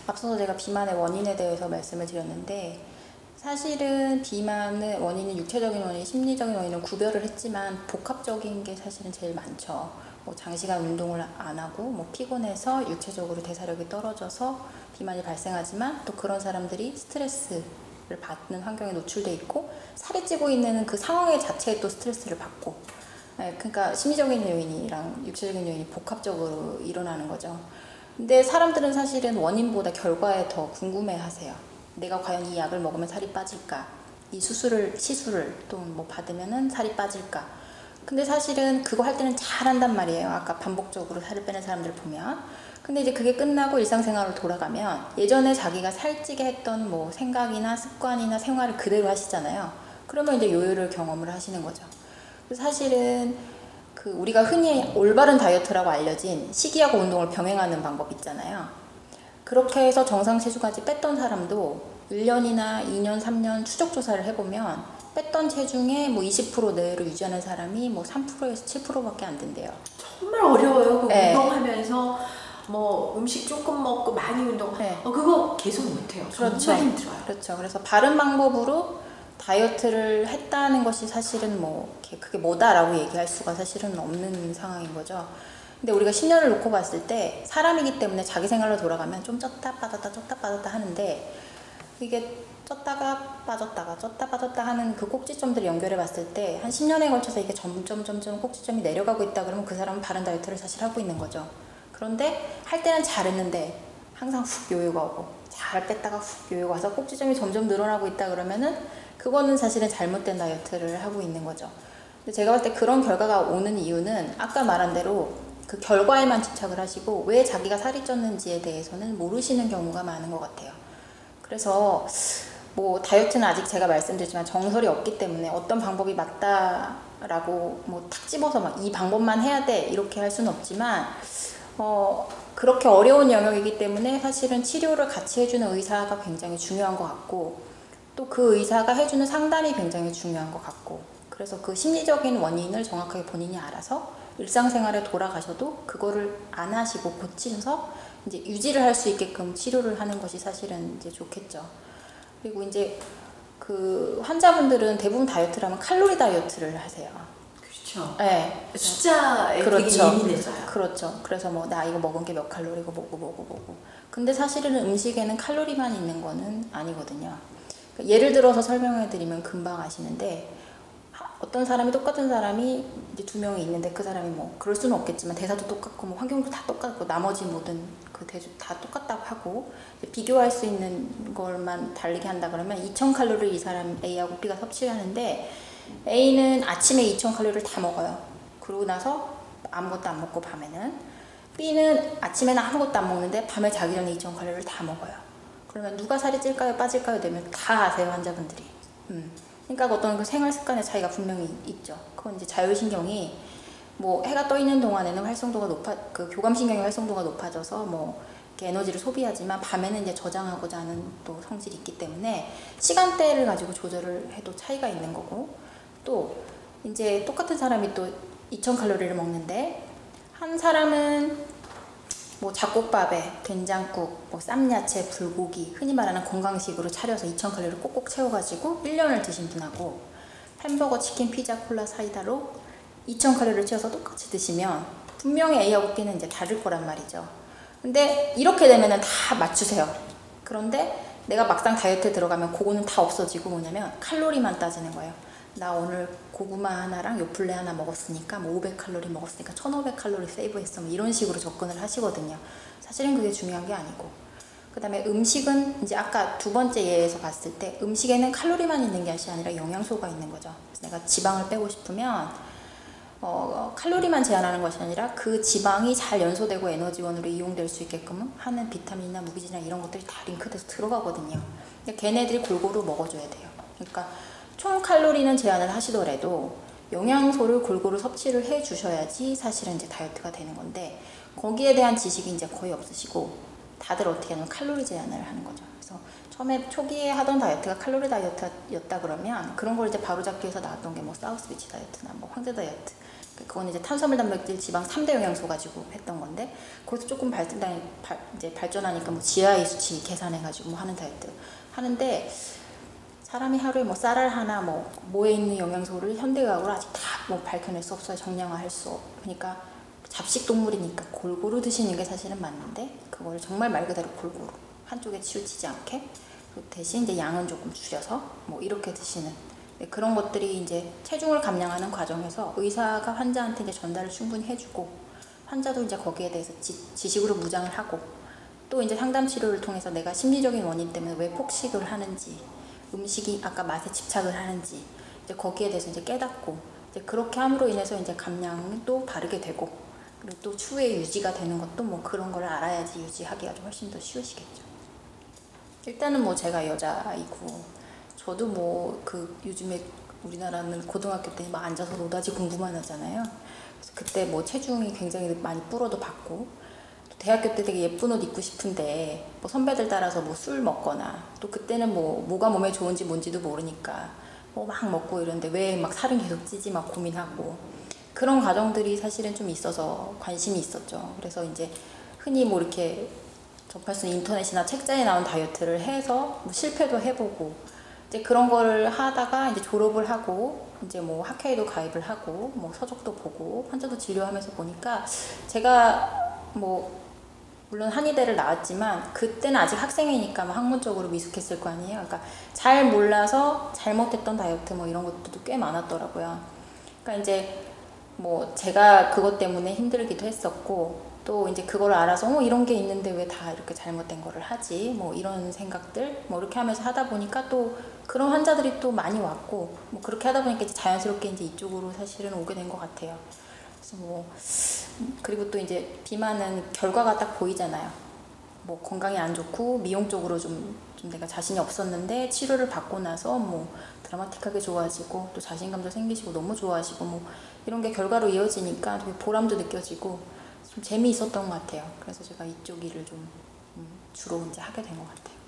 앞서서 제가 비만의 원인에 대해서 말씀을 드렸는데, 사실은 비만의 원인은 육체적인 원인, 심리적인 원인은 구별을 했지만 복합적인 게 사실은 제일 많죠. 뭐 장시간 운동을 안 하고 뭐 피곤해서 육체적으로 대사력이 떨어져서 비만이 발생하지만, 또 그런 사람들이 스트레스를 받는 환경에 노출돼 있고 살이 찌고 있는 그 상황의 자체에 또 스트레스를 받고, 그러니까 심리적인 요인이랑 육체적인 요인이 복합적으로 일어나는 거죠. 근데 사람들은 사실은 원인보다 결과에 더 궁금해 하세요. 내가 과연 이 약을 먹으면 살이 빠질까? 이 시술을 또 뭐 받으면은 살이 빠질까? 근데 사실은 그거 할 때는 잘한단 말이에요. 아까 반복적으로 살을 빼는 사람들 보면. 근데 이제 그게 끝나고 일상생활로 돌아가면 예전에 자기가 살찌게 했던 뭐 생각이나 습관이나 생활을 그대로 하시잖아요. 그러면 이제 요요를 경험을 하시는 거죠. 사실은 그 우리가 흔히 올바른 다이어트라고 알려진 식이하고 운동을 병행하는 방법 있잖아요. 그렇게 해서 정상 체중까지 뺐던 사람도 1년이나 2년, 3년 추적 조사를 해보면 뺐던 체중의 뭐 20% 내외로 유지하는 사람이 뭐 3%에서 7%밖에 안 된대요. 정말 어려워요. 그 네. 운동하면서 뭐 음식 조금 먹고 많이 운동, 네. 그거 계속 못해요. 그렇죠. 정말 힘들어요. 그렇죠. 그래서 바른 방법으로 다이어트를 했다는 것이 사실은 뭐 그게 뭐다라고 얘기할 수가 사실은 없는 상황인 거죠. 근데 우리가 10년을 놓고 봤을 때 사람이기 때문에 자기 생활로 돌아가면 좀 쪘다 빠졌다 쪘다 빠졌다 하는데, 이게 쪘다가 빠졌다가 쪘다 빠졌다 하는 그 꼭지점들을 연결해 봤을 때 한 10년에 걸쳐서 이게 점점 꼭지점이 내려가고 있다 그러면 그 사람은 바른 다이어트를 사실 하고 있는 거죠. 그런데 할 때는 잘했는데 항상 훅 요요가 오고, 잘 뺐다가 훅 요요가 와서 꼭지점이 점점 늘어나고 있다 그러면은 그거는 사실은 잘못된 다이어트를 하고 있는 거죠. 근데 제가 봤을 때 그런 결과가 오는 이유는 아까 말한 대로 그 결과에만 집착을 하시고 왜 자기가 살이 쪘는지에 대해서는 모르시는 경우가 많은 것 같아요. 그래서 뭐 다이어트는 아직 제가 말씀드렸지만 정설이 없기 때문에 어떤 방법이 맞다라고 뭐 탁 집어서 막 이 방법만 해야 돼 이렇게 할 수는 없지만, 그렇게 어려운 영역이기 때문에 사실은 치료를 같이 해주는 의사가 굉장히 중요한 것 같고, 또 그 의사가 해주는 상담이 굉장히 중요한 것 같고, 그래서 그 심리적인 원인을 정확하게 본인이 알아서 일상생활에 돌아가셔도 그거를 안 하시고 고치셔서 이제 유지를 할 수 있게끔 치료를 하는 것이 사실은 이제 좋겠죠. 그리고 이제 그 환자분들은 대부분 다이어트를 하면 칼로리 다이어트를 하세요. 그렇죠. 네. 숫자에 그렇죠. 되게 예민해져요. 그렇죠. 그래서 뭐 나 이거 먹은 게 몇 칼로리고 뭐고. 근데 사실은 음식에는 칼로리만 있는 거는 아니거든요. 예를 들어서 설명해 드리면 금방 아시는데, 어떤 사람이 똑같은 사람이 이제 두 명이 있는데 그 사람이 뭐 그럴 수는 없겠지만 대사도 똑같고 뭐 환경도 다 똑같고 나머지 모든 그 대주 다 똑같다고 하고 비교할 수 있는 걸만 다르게 한다 그러면 2000칼로리를 이 사람 A하고 B가 섭취하는데, A는 아침에 2000칼로리를 다 먹어요. 그러고 나서 아무것도 안 먹고 밤에는, B는 아침에는 아무것도 안 먹는데 밤에 자기 전에 2000칼로리를 다 먹어요. 그러면 누가 살이 찔까요 빠질까요 되면 다 아세요, 환자분들이. 그러니까 어떤 그 생활 습관의 차이가 분명히 있죠. 그건 이제 자율신경이 뭐 해가 떠 있는 동안에는 그 교감신경의 활성도가 높아져서 뭐 이렇게 에너지를 소비하지만 밤에는 이제 저장하고자 하는 또 성질이 있기 때문에 시간대를 가지고 조절을 해도 차이가 있는 거고, 또 이제 똑같은 사람이 또 2000칼로리를 먹는데 한 사람은 뭐 잡곡밥에 된장국, 뭐 쌈야채, 불고기, 흔히 말하는 건강식으로 차려서 2000칼로리를 꼭꼭 채워가지고 1년을 드신 분하고, 햄버거, 치킨, 피자, 콜라, 사이다로 2000칼로리를 채워서 똑같이 드시면 분명히 A하고 B는 이제 다를 거란 말이죠. 근데 이렇게 되면은 다 맞추세요. 그런데 내가 막상 다이어트에 들어가면 그거는 다 없어지고 뭐냐면 칼로리만 따지는 거예요. 나 오늘 고구마 하나랑 요플레 하나 먹었으니까 뭐 500칼로리 먹었으니까 1500칼로리 세이브했어, 뭐 이런 식으로 접근을 하시거든요. 사실은 그게 중요한 게 아니고, 그 다음에 음식은 이제 아까 두 번째 예에서 봤을 때 음식에는 칼로리만 있는 것이 아니라 영양소가 있는 거죠. 그래서 내가 지방을 빼고 싶으면 칼로리만 제한하는 것이 아니라 그 지방이 잘 연소되고 에너지원으로 이용될 수 있게끔 하는 비타민이나 무기질이나 이런 것들이 다 링크돼서 들어가거든요. 근데 걔네들이 골고루 먹어줘야 돼요. 그러니까 총 칼로리는 제한을 하시더라도 영양소를 골고루 섭취를 해 주셔야지 사실은 이제 다이어트가 되는 건데, 거기에 대한 지식이 이제 거의 없으시고 다들 어떻게 하냐면 칼로리 제한을 하는 거죠. 그래서 처음에 초기에 하던 다이어트가 칼로리 다이어트였다 그러면 그런 걸 이제 바로잡기 위해서 나왔던 게 뭐 사우스비치 다이어트나 뭐 황제 다이어트, 그거는 이제 탄수화물, 단백질, 지방 3대 영양소 가지고 했던 건데 거기서 조금 발전하니까 뭐 GI 수치 계산해가지고 뭐 하는 다이어트 하는데 사람이 하루에 뭐 쌀알 하나 뭐에 있는 영양소를 현대의학으로 아직 다 뭐 밝혀낼 수 없어요. 정량화할 수 없. 그러니까 잡식 동물이니까 골고루 드시는 게 사실은 맞는데 그거를 정말 말 그대로 골고루 한쪽에 치우치지 않게 대신 이제 양은 조금 줄여서 뭐 이렇게 드시는 그런 것들이 이제 체중을 감량하는 과정에서 의사가 환자한테 이제 전달을 충분히 해주고 환자도 이제 거기에 대해서 지식으로 무장을 하고 또 이제 상담 치료를 통해서 내가 심리적인 원인 때문에 왜 폭식을 하는지 음식이 아까 맛에 집착을 하는지 이제 거기에 대해서 이제 깨닫고 이제 그렇게 함으로 인해서 이제 감량이 또 바르게 되고 그리고 또 추후에 유지가 되는 것도 뭐 그런 걸 알아야지 유지하기가 좀 훨씬 더 쉬우시겠죠. 일단은 뭐 제가 여자이고 저도 뭐 그 요즘에 우리나라는 고등학교 때 막 앉아서 노다지 공부만 하잖아요. 그래서 그때 뭐 체중이 굉장히 많이 불어도 받고 또 대학교 때 되게 예쁜 옷 입고 싶은데 뭐 선배들 따라서 뭐 술 먹거나 또 그때는 뭐가 몸에 좋은지 뭔지도 모르니까 뭐 막 먹고 이러는데 왜 막 살은 계속 찌지 막 고민하고 그런 과정들이 사실은 좀 있어서 관심이 있었죠. 그래서 이제 흔히 뭐 이렇게 접할 수 있는 인터넷이나 책자에 나온 다이어트를 해서 뭐 실패도 해보고 이제 그런 거를 하다가 이제 졸업을 하고 이제 뭐 학회에도 가입을 하고 뭐 서적도 보고 환자도 진료하면서 보니까 제가 뭐 물론 한의대를 나왔지만 그때는 아직 학생이니까 뭐 학문적으로 미숙했을 거 아니에요. 그러니까 잘 몰라서 잘못했던 다이어트 뭐 이런 것들도 꽤 많았더라고요. 그러니까 이제 뭐 제가 그것 때문에 힘들기도 했었고 또 이제 그걸 알아서 이런 게 있는데 왜 다 이렇게 잘못된 거를 하지 뭐 이런 생각들 뭐 이렇게 하면서 하다 보니까 또 그런 환자들이 또 많이 왔고 뭐 그렇게 하다 보니까 이제 자연스럽게 이제 이쪽으로 사실은 오게 된 것 같아요. 그래서 뭐 그리고 또 이제 비만은 결과가 딱 보이잖아요. 뭐 건강에 안 좋고 미용 쪽으로 좀 내가 자신이 없었는데 치료를 받고 나서 뭐 드라마틱하게 좋아지고 또 자신감도 생기시고 너무 좋아하시고 뭐 이런 게 결과로 이어지니까 되게 보람도 느껴지고 좀 재미있었던 것 같아요. 그래서 제가 이쪽 일을 좀 주로 이제 하게 된 것 같아요.